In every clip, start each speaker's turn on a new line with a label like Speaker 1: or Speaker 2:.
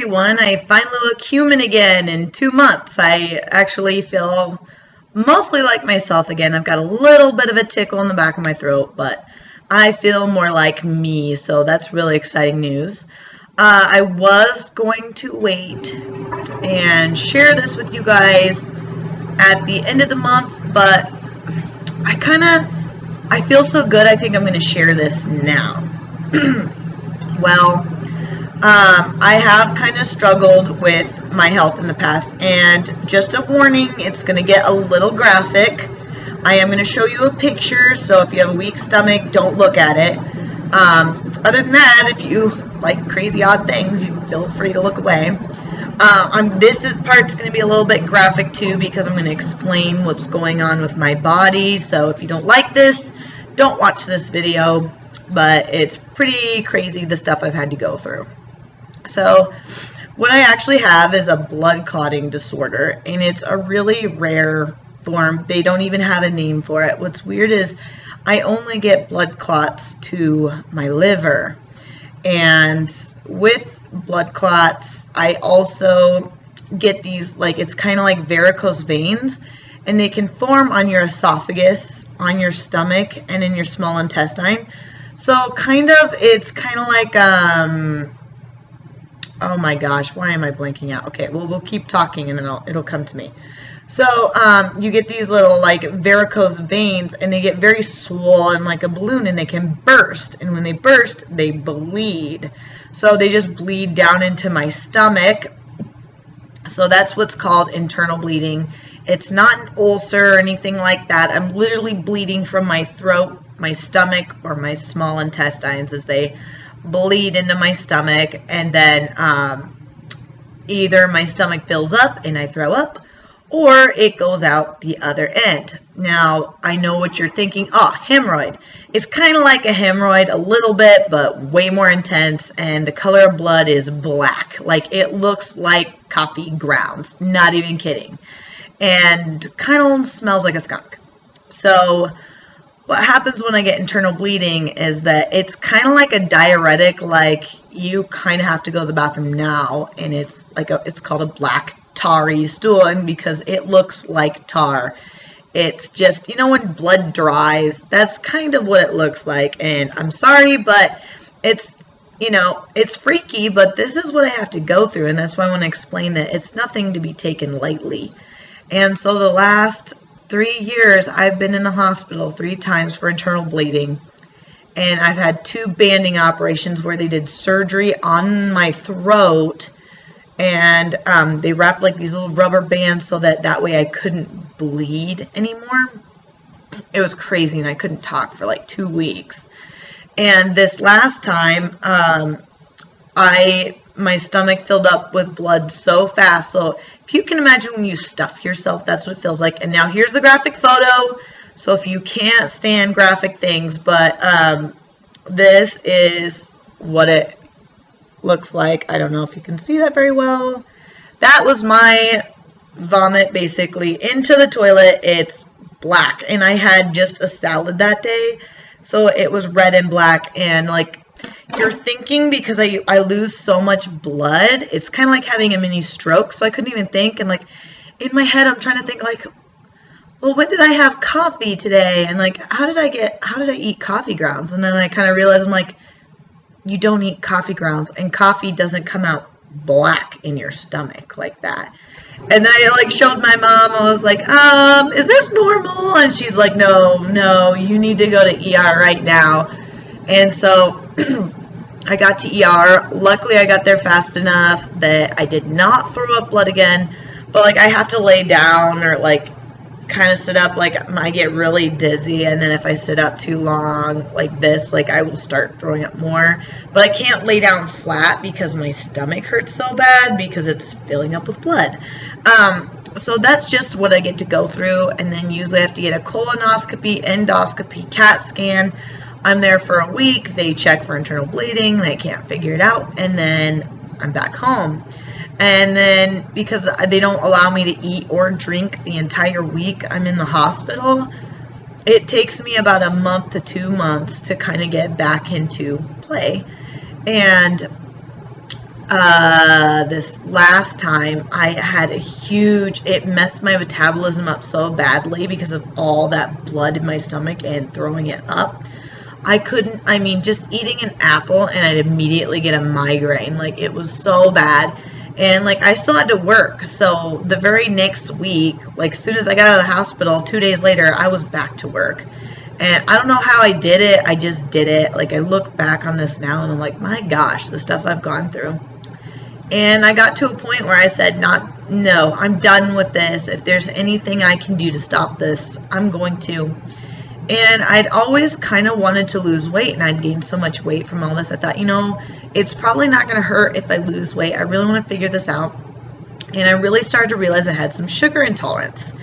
Speaker 1: everyone. I finally look human again in 2 months. I actually feel mostly like myself again. I've got a little bit of a tickle in the back of my throat, but I feel more like me, so that's really exciting news. I was going to wait and share this with you guys at the end of the month, but I feel so good, I think I'm going to share this now. Well, I have kind of struggled with my health in the past, and just a warning, it's going to get a little graphic. I am going to show you a picture, so if you have a weak stomach, don't look at it. Other than that, if you like crazy odd things, you feel free to look away. This part's going to be a little bit graphic too, because I'm going to explain what's going on with my body, so if you don't like this, don't watch this video, but it's pretty crazy the stuff I've had to go through. So what I actually have is a blood clotting disorder, and it's a really rare form. They don't even have a name for it. What's weird is I only get blood clots to my liver, and with blood clots I also get these, like, it's kind of like varicose veins, and they can form on your esophagus, on your stomach, and in your small intestine. So it's kind of like oh my gosh, why am I blanking out? Okay, well, we'll keep talking and then it'll come to me. So you get these little like varicose veins, and they get very swollen like a balloon, and they can burst, and when they burst they bleed. So they just bleed down into my stomach. So that's what's called internal bleeding. It's not an ulcer or anything like that. I'm literally bleeding from my throat, my stomach, or my small intestines as they bleed into my stomach, and then either my stomach fills up and I throw up, or it goes out the other end. Now, I know what you're thinking. Oh, hemorrhoid. It's kind of like a hemorrhoid a little bit, but way more intense, and the color of blood is black. Like, it looks like coffee grounds. Not even kidding. And kind of smells like a skunk. So what happens when I get internal bleeding is that it's kind of like a diuretic, like you kind of have to go to the bathroom now, and it's called a black tarry stool, and because it looks like tar. It's just, you know, when blood dries, that's kind of what it looks like. And I'm sorry, but it's, you know, it's freaky, but this is what I have to go through, and that's why I want to explain that it's nothing to be taken lightly. And so the last 3 years, I've been in the hospital 3 times for internal bleeding, and I've had 2 banding operations where they did surgery on my throat, and they wrapped like these little rubber bands so that way I couldn't bleed anymore. It was crazy, and I couldn't talk for like 2 weeks. And this last time, my stomach filled up with blood so fast. So if you can imagine when you stuff yourself, that's what it feels like. And now here's the graphic photo. So if you can't stand graphic things, but this is what it looks like. I don't know if you can see that very well. That was my vomit, basically, into the toilet. It's black, and I had just a salad that day, so it was red and black. And like, you're thinking, because I lose so much blood, it's kind of like having a mini stroke. So I couldn't even think, and like in my head I'm trying to think like, well, when did I have coffee today, and like how did I eat coffee grounds? And then I kind of realized, I'm like, you don't eat coffee grounds, and coffee doesn't come out black in your stomach like that. And then I like showed my mom. I was like, is this normal? And she's like, no, you need to go to ER right now. And so I got to ER. Luckily, I got there fast enough that I did not throw up blood again. But like, I have to lay down or like kind of sit up. Like, I get really dizzy, and then if I sit up too long like this, like I will start throwing up more. But I can't lay down flat because my stomach hurts so bad because it's filling up with blood. So that's just what I get to go through, and then usually I have to get a colonoscopy, endoscopy, CAT scan. I'm there for a week. They check for internal bleeding. They can't figure it out, and then I'm back home. And then because they don't allow me to eat or drink the entire week I'm in the hospital, it takes me about a month to 2 months to kind of get back into play. And this last time I had it messed my metabolism up so badly because of all that blood in my stomach and throwing it up. Just eating an apple and I'd immediately get a migraine. Like, it was so bad. And like, I still had to work. So the very next week, like, as soon as I got out of the hospital, 2 days later, I was back to work. And I don't know how I did it. I just did it. Like, I look back on this now and I'm like, my gosh, the stuff I've gone through. And I got to a point where I said, no, I'm done with this. If there's anything I can do to stop this, I'm going to. And I'd always kind of wanted to lose weight, and I'd gained so much weight from all this. I thought, it's probably not going to hurt if I lose weight. I really want to figure this out. And I really started to realize I had some sugar intolerance.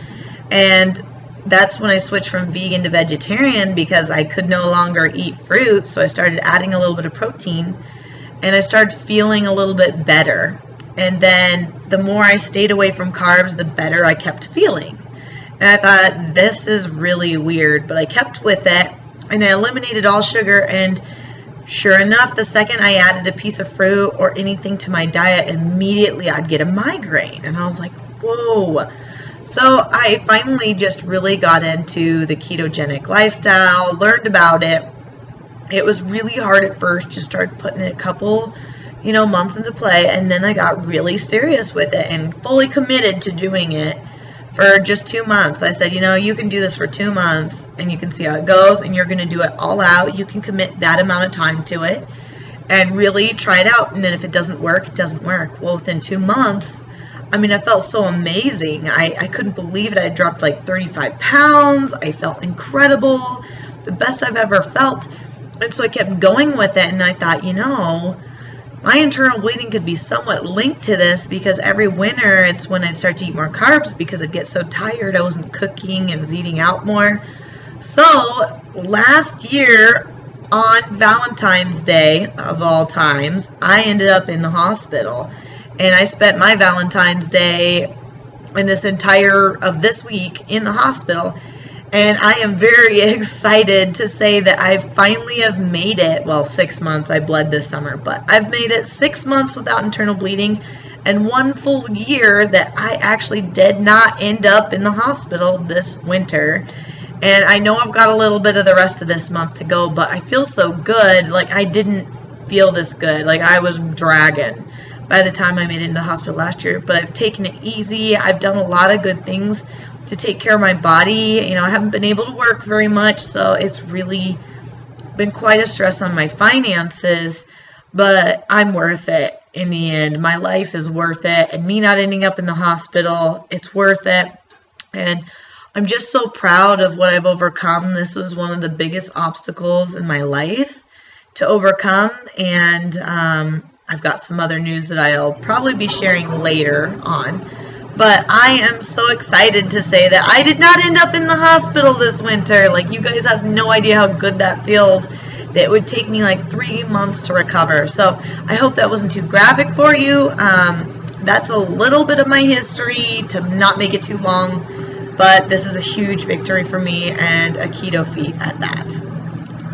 Speaker 1: And that's when I switched from vegan to vegetarian, because I could no longer eat fruit. So I started adding a little bit of protein, and I started feeling a little bit better. And then the more I stayed away from carbs, the better I kept feeling. And I thought, this is really weird, but I kept with it, and I eliminated all sugar, and sure enough, the second I added a piece of fruit or anything to my diet, immediately I'd get a migraine. And I was like, whoa. So I finally just really got into the ketogenic lifestyle, learned about it. It was really hard at first, just started putting a couple, months into play, and then I got really serious with it and fully committed to doing it. For just 2 months. I said, you can do this for 2 months and you can see how it goes, and you're going to do it all out. You can commit that amount of time to it and really try it out. And then if it doesn't work, it doesn't work. Well, within 2 months, I felt so amazing. I couldn't believe it. I dropped like 35 pounds. I felt incredible. The best I've ever felt. And so I kept going with it. And I thought, my internal bleeding could be somewhat linked to this, because every winter it's when I'd start to eat more carbs because I'd get so tired. I wasn't cooking, I was eating out more. So last year on Valentine's Day of all times, I ended up in the hospital, and I spent my Valentine's Day and this week in the hospital. And I am very excited to say that I finally have made it. Well, 6 months. I bled this summer, but I've made it 6 months without internal bleeding, and 1 full year that I actually did not end up in the hospital this winter. And I know I've got a little bit of the rest of this month to go, but I feel so good. Like, I didn't feel this good. Like, I was dragging by the time I made it into the hospital last year. But I've taken it easy. I've done a lot of good things to take care of my body. I haven't been able to work very much, so it's really been quite a stress on my finances, but I'm worth it in the end. My life is worth it, and me not ending up in the hospital, it's worth it. And I'm just so proud of what I've overcome. This was one of the biggest obstacles in my life to overcome, and I've got some other news that I'll probably be sharing later on. But I am so excited to say that I did not end up in the hospital this winter. Like, you guys have no idea how good that feels. It would take me like 3 months to recover. So I hope that wasn't too graphic for you. That's a little bit of my history, to not make it too long. But this is a huge victory for me, and a keto feat at that.